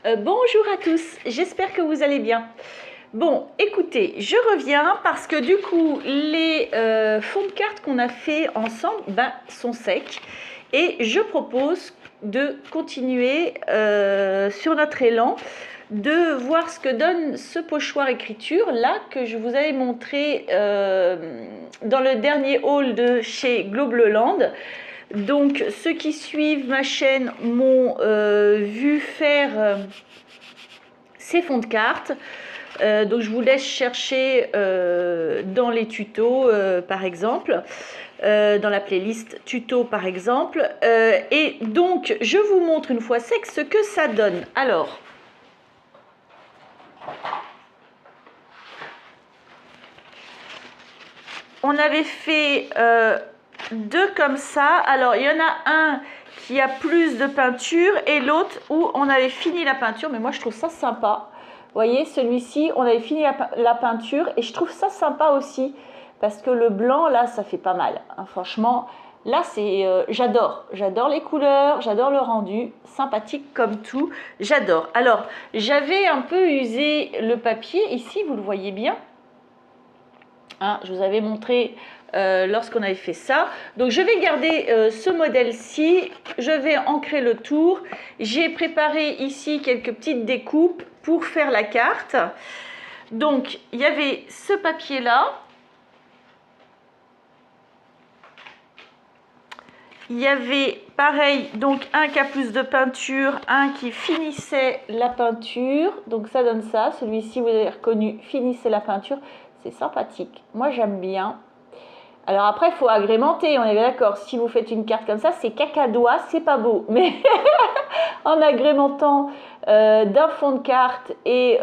Bonjour à tous, j'espère que vous allez bien. Bon, écoutez, je reviens parce que du coup, les fonds de cartes qu'on a fait ensemble sont secs et je propose de continuer sur notre élan, de voir ce que donne ce pochoir écriture là que je vous avais montré dans le dernier haul de chez Globleland. Donc ceux qui suivent ma chaîne m'ont vu faire ces fonds de cartes. Donc je vous laisse chercher dans les tutos par exemple, dans la playlist tuto par exemple. Et donc je vous montre une fois sec ce que ça donne. Alors, on avait fait deux comme ça. Alors il y en a un qui a plus de peinture et l'autre où on avait fini la peinture, mais moi je trouve ça sympa. Vous voyez, celui-ci, on avait fini la peinture et je trouve ça sympa aussi parce que le blanc, là, ça fait pas mal. Hein, franchement, là, c'est j'adore. J'adore les couleurs, j'adore le rendu. Sympathique comme tout, j'adore. Alors, j'avais un peu usé le papier. Ici, vous le voyez bien. Hein, je vous avais montré lorsqu'on avait fait ça. Donc, je vais garder ce modèle-ci. Je vais ancrer le tour. J'ai préparé ici quelques petites découpes pour faire la carte. Donc, il y avait ce papier-là. Il y avait, pareil, donc un qui a plus de peinture, un qui finissait la peinture. Donc, ça donne ça. Celui-ci, vous avez reconnu, finissait la peinture. C'est sympathique. Moi, j'aime bien. Alors après, il faut agrémenter, on est d'accord. Si vous faites une carte comme ça, c'est cacadois, c'est pas beau. Mais en agrémentant d'un fond de carte et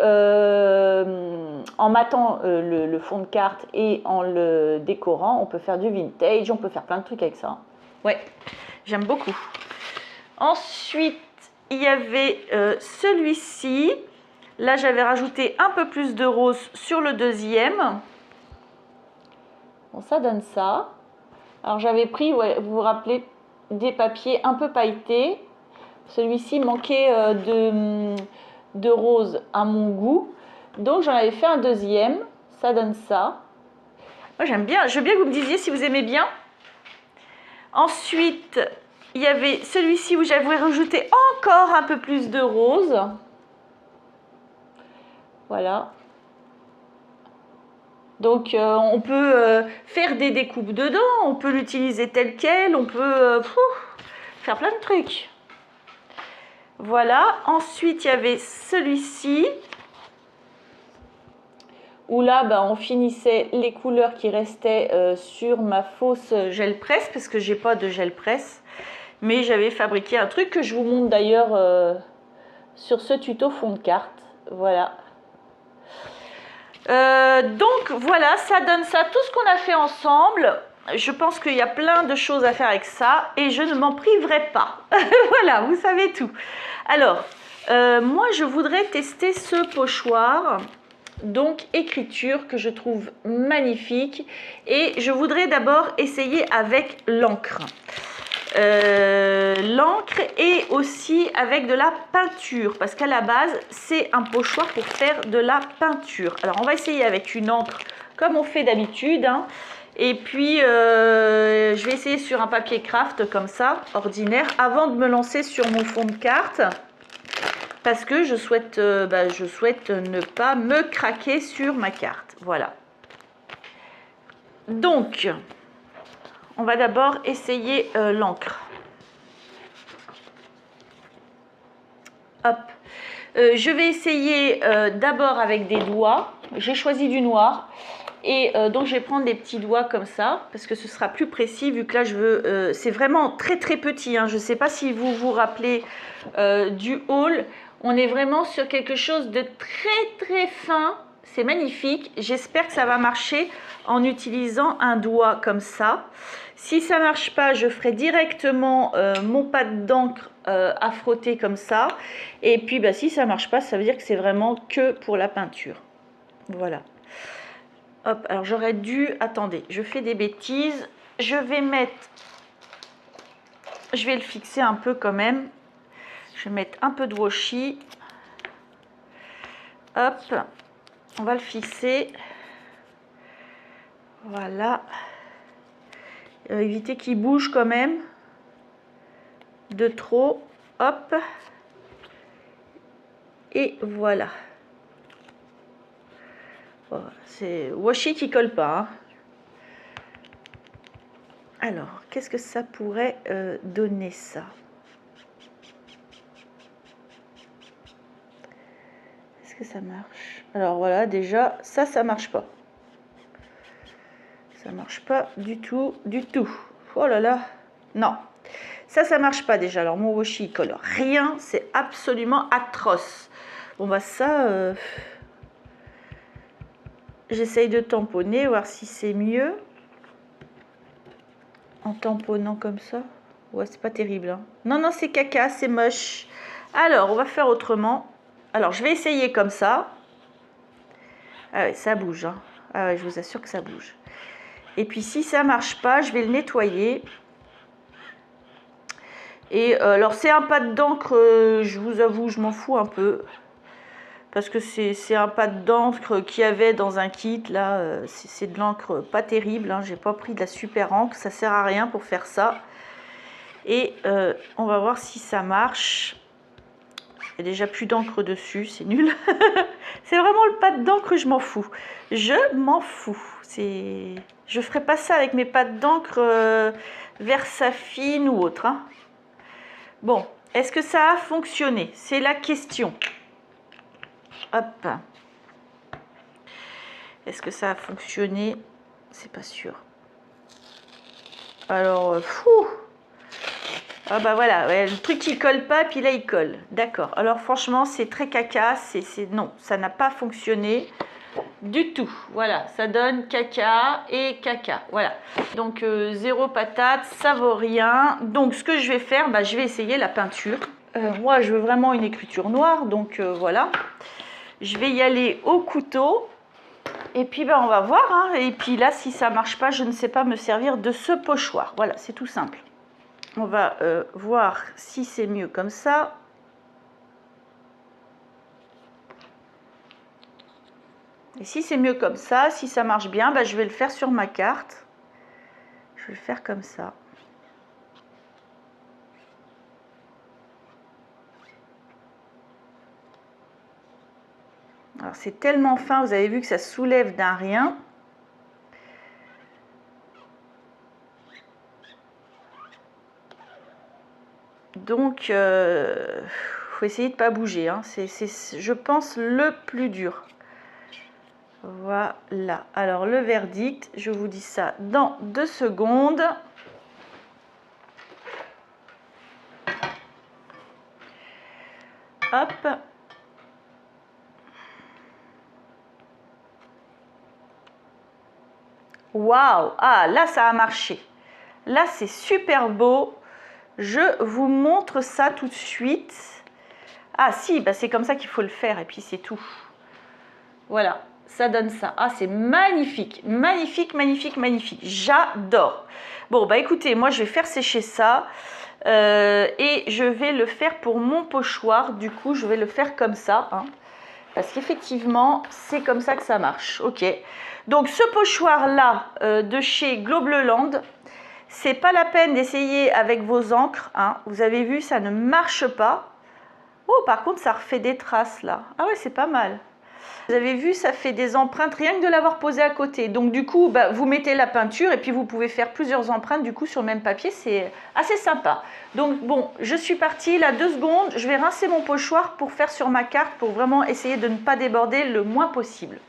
en matant le fond de carte et en le décorant, on peut faire du vintage, on peut faire plein de trucs avec ça. Ouais, j'aime beaucoup. Ensuite, il y avait celui-ci. Là, j'avais rajouté un peu plus de rose sur le deuxième. Bon, ça donne ça. Alors, j'avais pris, ouais, vous vous rappelez, des papiers un peu pailletés. Celui-ci manquait de rose à mon goût. Donc, j'en avais fait un deuxième. Ça donne ça. Moi, j'aime bien. Je veux bien que vous me disiez si vous aimez bien. Ensuite, il y avait celui-ci où j'avais rajouté encore un peu plus de rose. Voilà. Donc, on peut faire des découpes dedans, on peut l'utiliser tel quel, on peut faire plein de trucs. Voilà. Ensuite, il y avait celui-ci, où là, on finissait les couleurs qui restaient sur ma fausse gel presse, parce que j'ai pas de gel presse. Mais j'avais fabriqué un truc que je vous montre d'ailleurs sur ce tuto fond de carte. Voilà. Donc voilà, ça donne ça, tout ce qu'on a fait ensemble. Je pense qu'il y a plein de choses à faire avec ça et je ne m'en priverai pas. Voilà, vous savez tout. Alors, moi je voudrais tester ce pochoir, donc écriture, que je trouve magnifique. Et je voudrais d'abord essayer avec l'encre. L'encre et aussi avec de la peinture, parce qu'à la base c'est un pochoir pour faire de la peinture. Alors on va essayer avec une encre comme on fait d'habitude, hein. Et puis je vais essayer sur un papier craft comme ça, ordinaire, avant de me lancer sur mon fond de carte, parce que je souhaite ne pas me craquer sur ma carte. Voilà. Donc on va d'abord essayer l'encre. Hop. Je vais essayer d'abord avec des doigts. J'ai choisi du noir. Et donc je vais prendre des petits doigts comme ça, parce que ce sera plus précis, vu que là je veux... c'est vraiment très très petit, hein. Je ne sais pas si vous vous rappelez du haul. On est vraiment sur quelque chose de très très fin. C'est magnifique. J'espère que ça va marcher en utilisant un doigt comme ça. Si ça ne marche pas, je ferai directement mon pad d'encre à frotter comme ça. Et puis si ça ne marche pas, ça veut dire que c'est vraiment que pour la peinture. Voilà. Hop, alors j'aurais dû... Attendez, je fais des bêtises. Je vais le fixer un peu quand même. Je vais mettre un peu de washi. Hop, on va le fixer. Voilà. Éviter qu'il bouge quand même de trop. Hop. Et voilà. Oh, c'est washi qui colle pas. Hein. Alors, qu'est-ce que ça pourrait donner ça? Est-ce que ça marche? Alors voilà, déjà, ça marche pas. Ça marche pas du tout, du tout. Oh là là, non. Ça marche pas déjà. Alors mon washi, il colle rien. C'est absolument atroce. Bon bah ça, j'essaye de tamponner, voir si c'est mieux. En tamponnant comme ça. Ouais, c'est pas terrible. Hein. Non, non, c'est caca, c'est moche. Alors, on va faire autrement. Alors, je vais essayer comme ça. Ah ouais, ça bouge. Hein. Ah ouais, je vous assure que ça bouge. Et puis, si ça marche pas, je vais le nettoyer. Et alors, c'est un pad d'encre, je vous avoue, je m'en fous un peu. Parce que c'est un pad d'encre qu'il y avait dans un kit. Là, c'est de l'encre pas terrible. Hein. J'ai pas pris de la super encre. Ça sert à rien pour faire ça. Et on va voir si ça marche. Il n'y a déjà plus d'encre dessus. C'est nul. C'est vraiment le pad d'encre, je m'en fous. Je m'en fous. Je ferai pas ça avec mes pads d'encre Versafine ou autre. Hein. Bon, est-ce que ça a fonctionné? C'est la question. Hop. Est-ce que ça a fonctionné? C'est pas sûr. Alors, fou. Ah bah voilà, ouais, le truc il colle pas, puis là il colle. D'accord. Alors franchement, c'est très caca. Non, ça n'a pas fonctionné du tout. Voilà, ça donne caca et caca. Voilà. Donc zéro patate, ça vaut rien. Donc ce que je vais faire, bah, je vais essayer la peinture. Moi, je veux vraiment une écriture noire, donc voilà. Je vais y aller au couteau. Et puis ben, on va voir. Hein. Et puis là, si ça marche pas, je ne sais pas me servir de ce pochoir. Voilà, c'est tout simple. On va voir si c'est mieux comme ça. Et si c'est mieux comme ça, si ça marche bien, ben, je vais le faire sur ma carte. Je vais le faire comme ça. Alors c'est tellement fin, vous avez vu que ça soulève d'un rien. Donc, faut essayer de ne pas bouger. Hein. C'est, je pense, le plus dur. Voilà. Alors, le verdict, je vous dis ça dans 2 secondes. Hop. Waouh! Ah, là, ça a marché. Là, c'est super beau. Je vous montre ça tout de suite. Ah si, bah c'est comme ça qu'il faut le faire et puis c'est tout. Voilà, ça donne ça. Ah, c'est magnifique, magnifique, magnifique, magnifique. J'adore. Bon, bah écoutez, moi je vais faire sécher ça et je vais le faire pour mon pochoir. Du coup, je vais le faire comme ça, hein, parce qu'effectivement, c'est comme ça que ça marche. Ok. Donc ce pochoir-là de chez Globleland, c'est pas la peine d'essayer avec vos encres. Hein. Vous avez vu, ça ne marche pas. Oh, par contre, ça refait des traces là. Ah ouais, c'est pas mal. Vous avez vu, ça fait des empreintes rien que de l'avoir posé à côté. Donc du coup, bah, vous mettez la peinture et puis vous pouvez faire plusieurs empreintes du coup sur le même papier. C'est assez sympa. Donc bon, je suis partie là 2 secondes. Je vais rincer mon pochoir pour faire sur ma carte pour vraiment essayer de ne pas déborder le moins possible.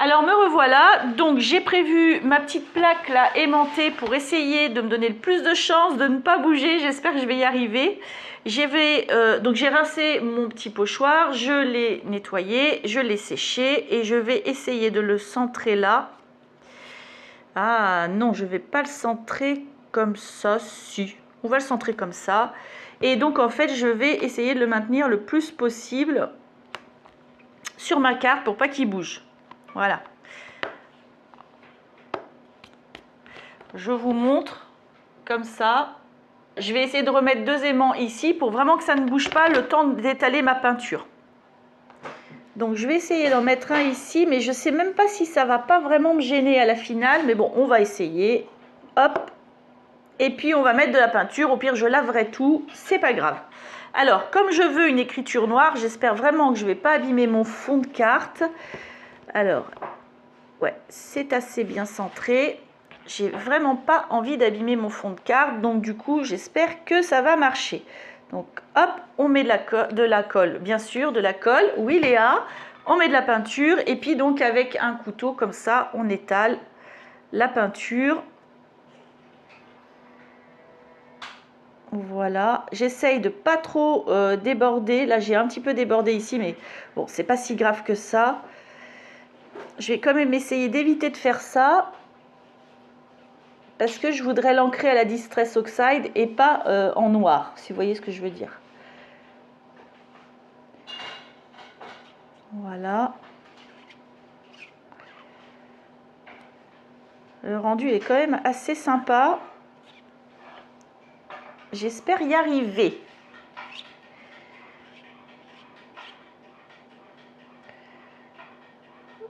Alors me revoilà, donc j'ai prévu ma petite plaque là aimantée pour essayer de me donner le plus de chance de ne pas bouger, j'espère que je vais y arriver. Donc j'ai rincé mon petit pochoir, je l'ai nettoyé, je l'ai séché et je vais essayer de le centrer là. Ah non, je ne vais pas le centrer comme ça, si, on va le centrer comme ça. Et donc en fait je vais essayer de le maintenir le plus possible sur ma carte pour pas qu'il bouge. Voilà. Je vous montre comme ça. Je vais essayer de remettre 2 aimants ici pour vraiment que ça ne bouge pas le temps d'étaler ma peinture. Donc je vais essayer d'en mettre un ici, mais je ne sais même pas si ça va pas vraiment me gêner à la finale. Mais bon, on va essayer. Hop. Et puis on va mettre de la peinture. Au pire, je laverai tout. C'est pas grave. Alors, comme je veux une écriture noire, j'espère vraiment que je ne vais pas abîmer mon fond de carte. Alors, ouais, c'est assez bien centré. J'ai vraiment pas envie d'abîmer mon fond de carte. Donc du coup, j'espère que ça va marcher. Donc hop, on met de la colle, bien sûr, de la colle. Oui Léa, on met de la peinture et puis donc avec un couteau comme ça, on étale la peinture. Voilà, j'essaye de pas trop déborder. Là, j'ai un petit peu débordé ici, mais bon, c'est pas si grave que ça. Je vais quand même essayer d'éviter de faire ça. Parce que je voudrais l'ancrer à la Distress Oxide et pas en noir, si vous voyez ce que je veux dire. Voilà. Le rendu est quand même assez sympa. J'espère y arriver.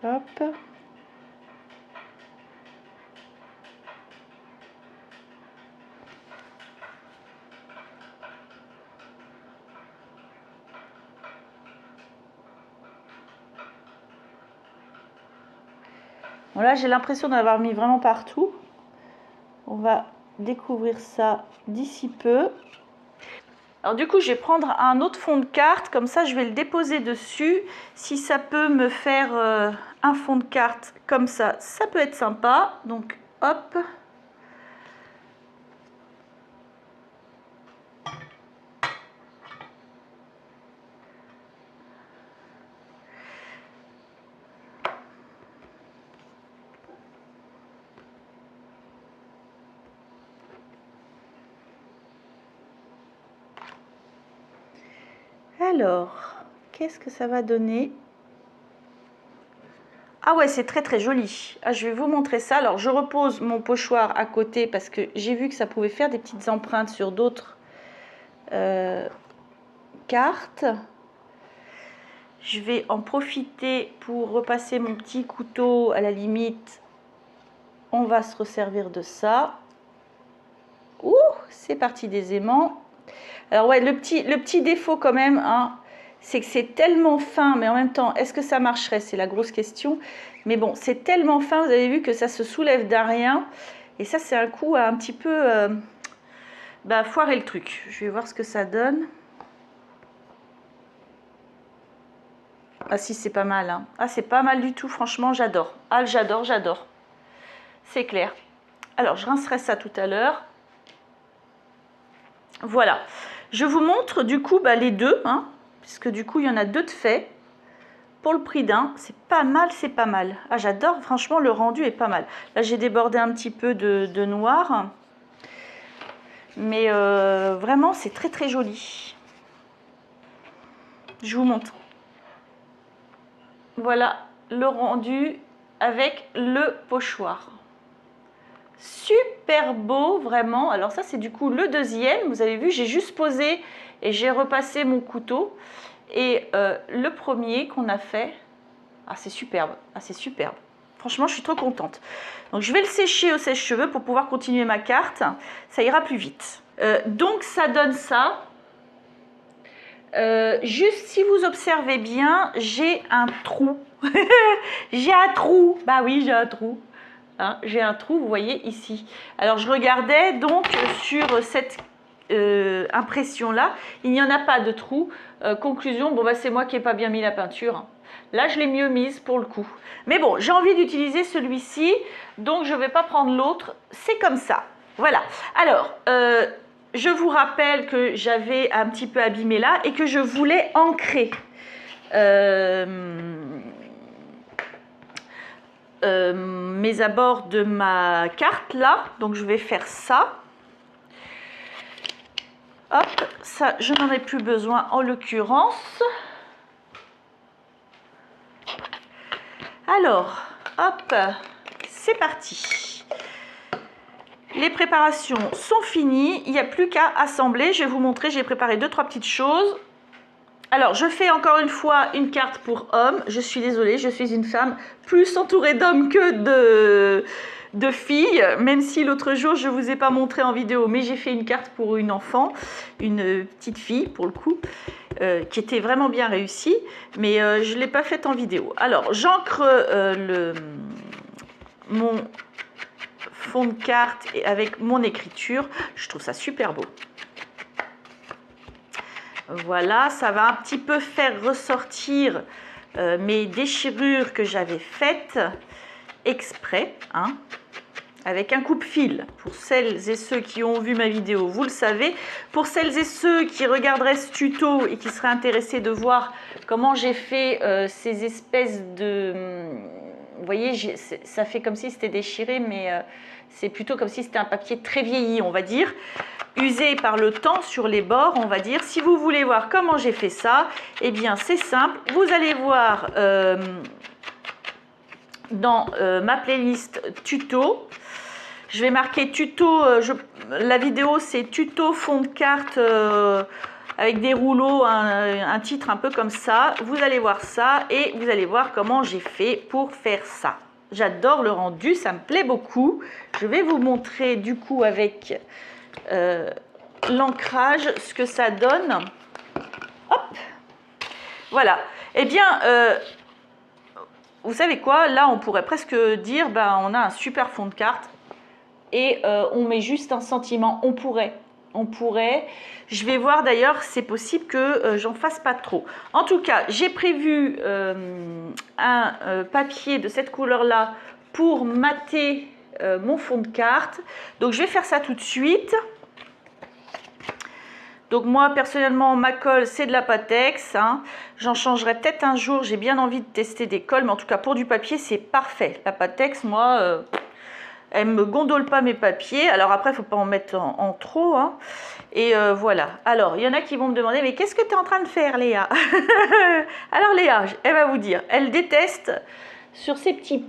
Hop. Voilà, j'ai l'impression d'avoir mis vraiment partout. On va découvrir ça d'ici peu. Alors du coup, je vais prendre un autre fond de carte, comme ça je vais le déposer dessus. Si ça peut me faire un fond de carte comme ça peut être sympa. Donc hop. Alors, qu'est-ce que ça va donner? Ah ouais, c'est très très joli. Ah, je vais vous montrer ça. Alors, je repose mon pochoir à côté parce que j'ai vu que ça pouvait faire des petites empreintes sur d'autres cartes. Je vais en profiter pour repasser mon petit couteau. À la limite, on va se resservir de ça. Ouh, c'est parti des aimants. Alors ouais, le petit défaut quand même, hein, c'est que c'est tellement fin, mais en même temps, est-ce que ça marcherait? C'est la grosse question. Mais bon, c'est tellement fin, vous avez vu que ça se soulève d'un rien. Et ça, c'est un coup à un petit peu foirer le truc. Je vais voir ce que ça donne. Ah si, c'est pas mal. Hein. Ah, c'est pas mal du tout, franchement, j'adore. Ah, j'adore, j'adore. C'est clair. Alors, je rincerai ça tout à l'heure. Voilà. Je vous montre du coup les deux, hein, puisque du coup, il y en a deux de fait. Pour le prix d'un, c'est pas mal, c'est pas mal. Ah, j'adore, franchement, le rendu est pas mal. Là, j'ai débordé un petit peu de noir. Mais vraiment, c'est très très joli. Je vous montre. Voilà le rendu avec le pochoir. Super beau, vraiment. Alors ça, c'est du coup le deuxième. Vous avez vu, j'ai juste posé et j'ai repassé mon couteau. Et le premier qu'on a fait, ah c'est superbe, ah c'est superbe. Franchement, je suis trop contente. Donc, je vais le sécher au sèche-cheveux pour pouvoir continuer ma carte. Ça ira plus vite. Donc, ça donne ça. Juste si vous observez bien, j'ai un trou. J'ai un trou. Bah oui, j'ai un trou. Hein, j'ai un trou, vous voyez ici. Alors, je regardais donc sur cette impression-là. Il n'y en a pas de trou. Conclusion, bon, c'est moi qui n'ai pas bien mis la peinture. Là, je l'ai mieux mise pour le coup. Mais bon, j'ai envie d'utiliser celui-ci, donc je ne vais pas prendre l'autre. C'est comme ça. Voilà. Alors, je vous rappelle que j'avais un petit peu abîmé là et que je voulais ancrer mes abords de ma carte là. Donc, je vais faire ça. Hop, ça, je n'en ai plus besoin en l'occurrence. Alors, hop, c'est parti. Les préparations sont finies. Il n'y a plus qu'à assembler. Je vais vous montrer, j'ai préparé 2-3 petites choses. Alors, je fais encore une fois une carte pour homme. Je suis désolée, je suis une femme plus entourée d'hommes que de filles, même si l'autre jour, je ne vous ai pas montré en vidéo, mais j'ai fait une carte pour une enfant, une petite fille pour le coup, qui était vraiment bien réussie, mais je ne l'ai pas faite en vidéo. Alors, j'ancre mon fond de carte avec mon écriture. Je trouve ça super beau. Voilà, ça va un petit peu faire ressortir mes déchirures que j'avais faites exprès, hein, avec un coupe-fil. Pour celles et ceux qui ont vu ma vidéo, vous le savez. Pour celles et ceux qui regarderaient ce tuto et qui seraient intéressés de voir comment j'ai fait ces espèces de... Vous voyez, ça fait comme si c'était déchiré, mais c'est plutôt comme si c'était un papier très vieilli, on va dire, usé par le temps sur les bords, on va dire. Si vous voulez voir comment j'ai fait ça, eh bien c'est simple. Vous allez voir dans ma playlist tuto. Je vais marquer tuto. La vidéo c'est tuto fond de carte avec des rouleaux, un titre un peu comme ça. Vous allez voir ça et vous allez voir comment j'ai fait pour faire ça. J'adore le rendu, ça me plaît beaucoup. Je vais vous montrer du coup avec l'ancrage ce que ça donne. Hop, voilà. Eh bien, vous savez quoi? Là, on pourrait presque dire, ben, on a un super fond de carte et on met juste un sentiment. On pourrait. Je vais voir d'ailleurs, c'est possible que j'en fasse pas trop. En tout cas, j'ai prévu un papier de cette couleur-là pour mater mon fond de carte. Donc, je vais faire ça tout de suite. Donc, moi, personnellement, ma colle, c'est de la Pattex. Hein. J'en changerai peut-être un jour. J'ai bien envie de tester des colles. Mais en tout cas, pour du papier, c'est parfait. La Pattex, moi... elle ne me gondole pas mes papiers. Alors après, il ne faut pas en mettre en trop. Hein. Et voilà. Alors, il y en a qui vont me demander, mais qu'est-ce que tu es en train de faire, Léa? Alors Léa, elle va vous dire, elle déteste sur ces petits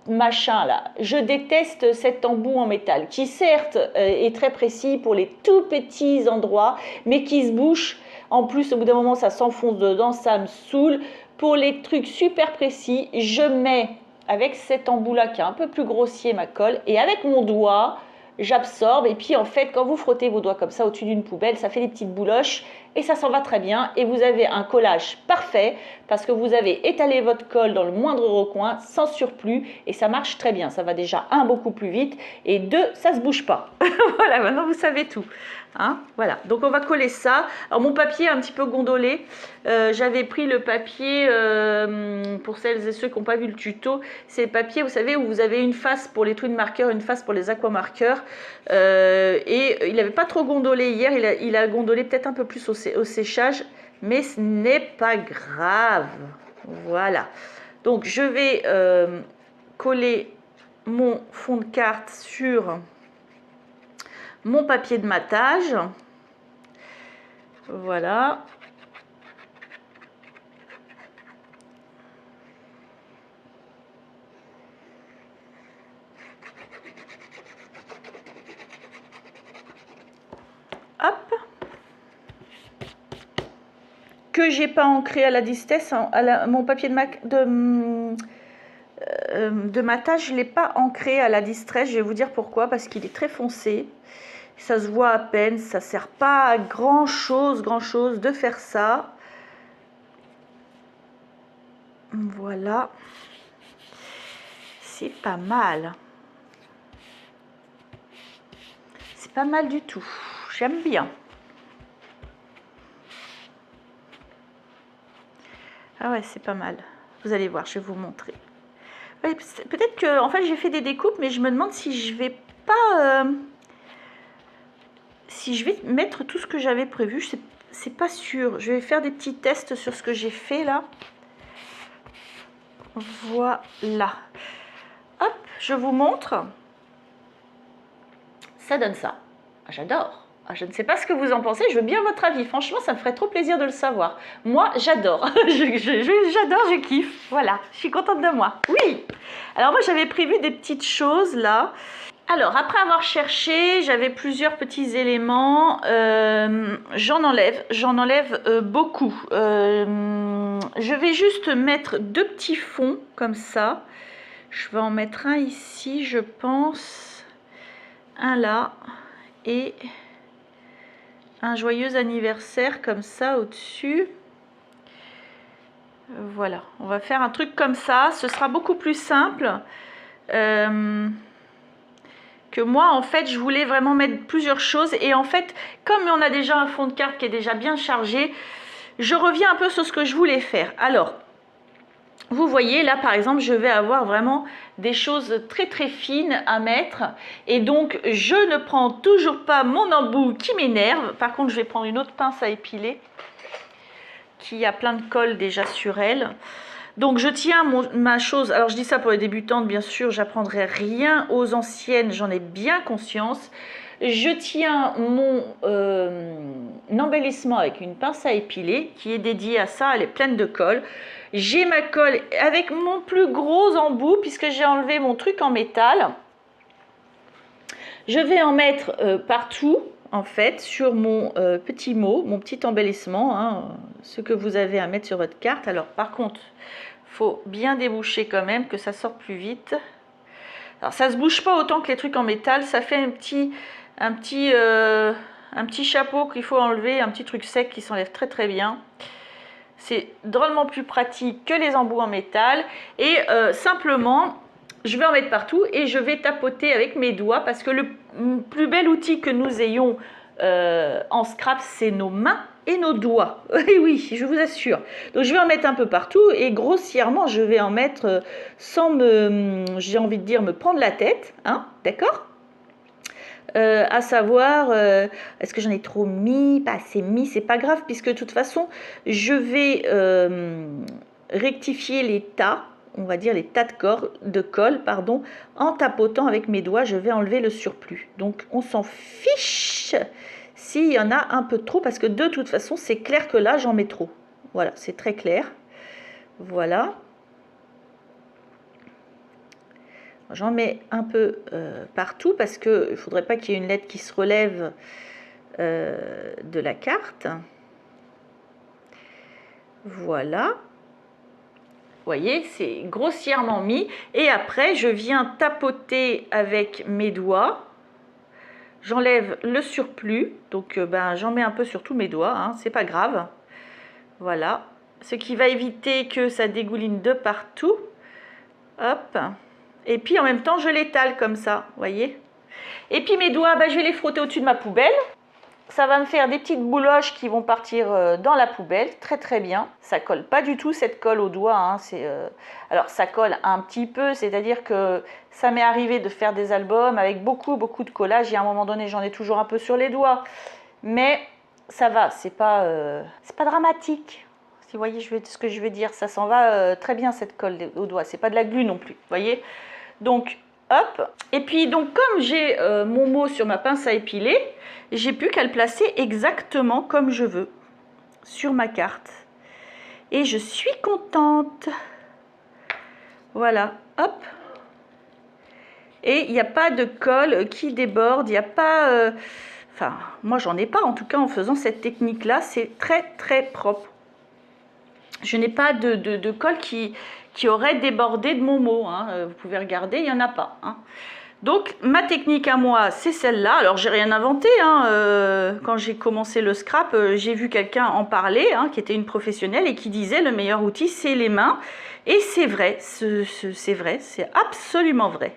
machins là. Je déteste cet embout en métal qui certes est très précis pour les tout petits endroits, mais qui se bouche. En plus, au bout d'un moment, ça s'enfonce dedans, ça me saoule. Pour les trucs super précis, je mets... avec cet embout-là qui est un peu plus grossier, ma colle, et avec mon doigt, j'absorbe. Et puis, en fait, quand vous frottez vos doigts comme ça au-dessus d'une poubelle, ça fait des petites bouloches et ça s'en va très bien. Et vous avez un collage parfait parce que vous avez étalé votre colle dans le moindre recoin, sans surplus, et ça marche très bien. Ça va déjà, un, beaucoup plus vite, et deux, ça ne se bouge pas. Voilà, maintenant, vous savez tout. Hein, voilà, donc on va coller ça. Alors mon papier est un petit peu gondolé. J'avais pris le papier, pour celles et ceux qui n'ont pas vu le tuto, c'est le papier, vous savez, où vous avez une face pour les twin markers, une face pour les aquamarkers. Et il n'avait pas trop gondolé hier, il a gondolé peut-être un peu plus au séchage, mais ce n'est pas grave. Voilà, donc je vais coller mon fond de carte sur... mon papier de matage, voilà. Hop. Que j'ai pas ancré à la distesse, mon papier de matage, je l'ai pas ancré à la distress. Je vais vous dire pourquoi, parce qu'il est très foncé. Ça se voit à peine, ça sert pas à grand chose de faire ça. Voilà. C'est pas mal. C'est pas mal du tout. J'aime bien. Ah ouais, c'est pas mal. Vous allez voir, je vais vous montrer. Ouais, peut-être que, en fait, j'ai fait des découpes, mais je me demande si je vais pas... si je vais mettre tout ce que j'avais prévu, c'est pas sûr. Je vais faire des petits tests sur ce que j'ai fait là. Voilà. Hop, je vous montre. Ça donne ça. Ah, j'adore. Ah, je ne sais pas ce que vous en pensez, je veux bien votre avis. Franchement, ça me ferait trop plaisir de le savoir. Moi, j'adore. J'adore, je kiffe. Voilà, je suis contente de moi. Oui. Alors moi, j'avais prévu des petites choses là. Alors, après avoir cherché, j'avais plusieurs petits éléments. J'en enlève beaucoup. Je vais juste mettre 2 petits fonds comme ça. Je vais en mettre un ici, je pense. Un là. Et un joyeux anniversaire comme ça au-dessus. Voilà, on va faire un truc comme ça. Ce sera beaucoup plus simple. Que moi, en fait, je voulais vraiment mettre plusieurs choses. Et en fait, comme on a déjà un fond de carte qui est déjà bien chargé, je reviens un peu sur ce que je voulais faire. Alors, vous voyez, là, par exemple, je vais avoir vraiment des choses très, très fines à mettre. Et donc, je ne prends toujours pas mon embout qui m'énerve. Par contre, je vais prendre une autre pince à épiler qui a plein de colle déjà sur elle. Donc je tiens ma chose, alors je dis ça pour les débutantes bien sûr, j'apprendrai rien aux anciennes, j'en ai bien conscience. Je tiens mon embellissement avec une pince à épiler qui est dédiée à ça, elle est pleine de colle. J'ai ma colle avec mon plus gros embout puisque j'ai enlevé mon truc en métal. Je vais en mettre partout en fait sur mon petit mot, mon petit embellissement, hein, ce que vous avez à mettre sur votre carte. Alors par contre, faut bien déboucher quand même, que ça sorte plus vite. Alors ça se bouge pas autant que les trucs en métal, ça fait un petit chapeau qu'il faut enlever, un petit truc sec qui s'enlève très très bien. C'est drôlement plus pratique que les embouts en métal. Et simplement, je vais en mettre partout et je vais tapoter avec mes doigts parce que le plus bel outil que nous ayons en scrap, c'est nos mains et nos doigts. Et oui, je vous assure. Donc je vais en mettre un peu partout et grossièrement, je vais en mettre sans j'ai envie de dire, me prendre la tête. Hein, d'accord ? À savoir, est-ce que j'en ai trop mis, pas assez mis, c'est pas grave, puisque de toute façon, je vais rectifier les tas, on va dire les tas de colle, pardon, en tapotant avec mes doigts, je vais enlever le surplus. Donc on s'en fiche s'il y en a un peu trop, parce que de toute façon, c'est clair que là, j'en mets trop. Voilà, c'est très clair. Voilà. J'en mets un peu partout parce qu'il ne faudrait pas qu'il y ait une lettre qui se relève de la carte. Voilà. Vous voyez, c'est grossièrement mis. Et après, je viens tapoter avec mes doigts. J'enlève le surplus. Donc, j'en mets un peu sur tous mes doigts. Hein, c'est pas grave. Voilà. Ce qui va éviter que ça dégouline de partout. Hop. Et puis en même temps, je l'étale comme ça, vous voyez. Et puis mes doigts, je vais les frotter au-dessus de ma poubelle. Ça va me faire des petites bouloches qui vont partir dans la poubelle, très très bien. Ça colle pas du tout cette colle aux doigts. Hein. Alors ça colle un petit peu, c'est-à-dire que ça m'est arrivé de faire des albums avec beaucoup de collage. Et à un moment donné, j'en ai toujours un peu sur les doigts. Mais ça va, c'est pas dramatique. Si vous voyez ce que je veux dire, ça s'en va très bien cette colle aux doigts. C'est pas de la glu non plus, vous voyez. Donc, hop. Et puis, donc, comme j'ai mon mot sur ma pince à épiler, j'ai plus qu'à le placer exactement comme je veux sur ma carte. Et je suis contente. Voilà, hop. Et il n'y a pas de colle qui déborde, il n'y a pas... Enfin, moi, j'en ai pas, en tout cas, en faisant cette technique-là, c'est très, très propre. Je n'ai pas de colle qui aurait débordé de mon mot. Hein. Vous pouvez regarder, il n'y en a pas. Hein. Donc, ma technique à moi, c'est celle-là. Alors, j'ai rien inventé. Hein. Quand j'ai commencé le scrap, j'ai vu quelqu'un en parler, hein, qui était une professionnelle et qui disait le meilleur outil, c'est les mains. Et c'est vrai, c'est vrai, c'est absolument vrai.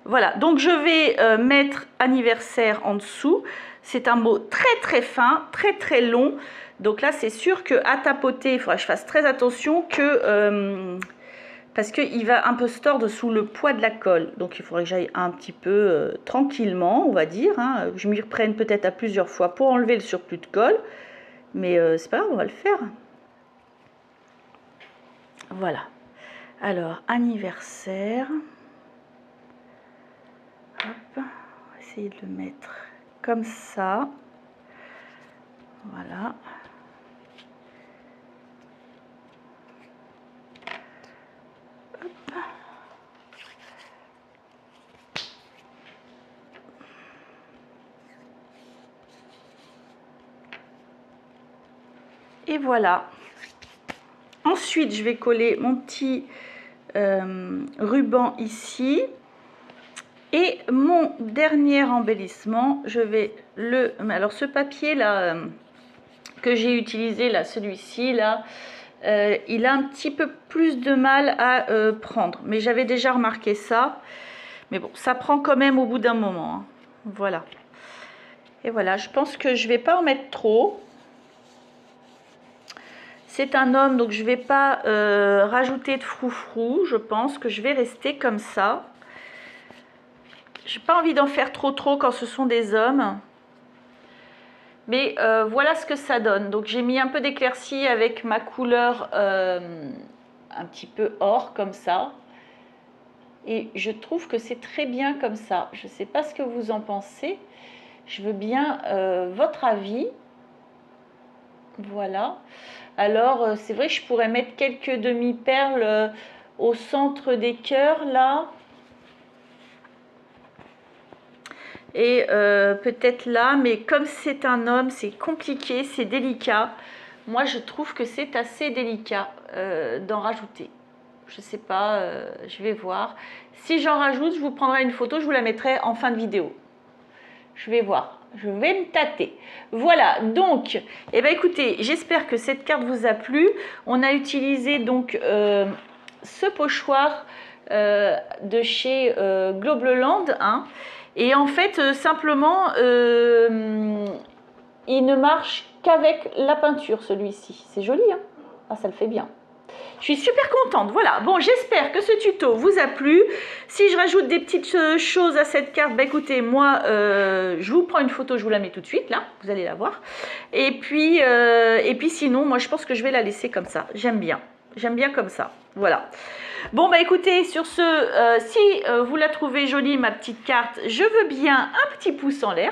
Voilà, donc je vais mettre anniversaire en dessous. C'est un mot très très fin, très très long. Donc là, c'est sûr qu'à tapoter, il faudra que je fasse très attention parce qu'il va un peu se tordre sous le poids de la colle. Donc il faudrait que j'aille un petit peu tranquillement, on va dire. Hein. Je m'y reprenne peut-être à plusieurs fois pour enlever le surplus de colle. Mais c'est pas grave, on va le faire. Voilà. Alors, anniversaire. Hop. On va essayer de le mettre comme ça. Voilà. Et voilà. Ensuite, je vais coller mon petit ruban ici. Et mon dernier embellissement, je vais le... Alors ce papier là que j'ai utilisé, là, celui-ci là, il a un petit peu plus de mal à prendre. Mais j'avais déjà remarqué ça. Mais bon, ça prend quand même au bout d'un moment. Hein. Voilà. Et voilà, je pense que je ne vais pas en mettre trop. C'est un homme, donc je ne vais pas rajouter de froufrou. Je pense que je vais rester comme ça. J'ai pas envie d'en faire trop quand ce sont des hommes. Mais voilà ce que ça donne. Donc j'ai mis un peu d'éclaircie avec ma couleur un petit peu or comme ça. Et je trouve que c'est très bien comme ça. Je ne sais pas ce que vous en pensez. Je veux bien votre avis. Voilà. Alors c'est vrai que je pourrais mettre quelques demi-perles au centre des cœurs là. Et peut-être là, mais comme c'est un homme, c'est compliqué, c'est délicat. Moi, je trouve que c'est assez délicat d'en rajouter. Je ne sais pas, je vais voir. Si j'en rajoute, je vous prendrai une photo, je vous la mettrai en fin de vidéo. Je vais voir, je vais me tâter. Voilà, donc, eh ben, écoutez, j'espère que cette carte vous a plu. On a utilisé donc ce pochoir de chez Globleland, hein. Et en fait, simplement, il ne marche qu'avec la peinture, celui-ci. C'est joli, hein? Ah, ça le fait bien. Je suis super contente. Voilà. Bon, j'espère que ce tuto vous a plu. Si je rajoute des petites choses à cette carte, bah écoutez, moi, je vous prends une photo, je vous la mets tout de suite, là. Vous allez la voir. Et puis sinon, moi, je pense que je vais la laisser comme ça. J'aime bien. J'aime bien comme ça. Voilà. Bon, bah écoutez, sur ce, si vous la trouvez jolie, ma petite carte, je veux bien un petit pouce en l'air.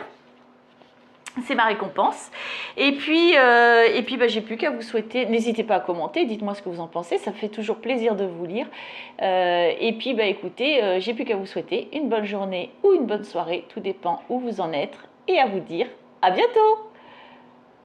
C'est ma récompense. Et puis bah, j'ai plus qu'à vous souhaiter, n'hésitez pas à commenter, dites-moi ce que vous en pensez, ça me fait toujours plaisir de vous lire. Et puis bah écoutez, j'ai plus qu'à vous souhaiter une bonne journée ou une bonne soirée, tout dépend où vous en êtes, et à vous dire à bientôt.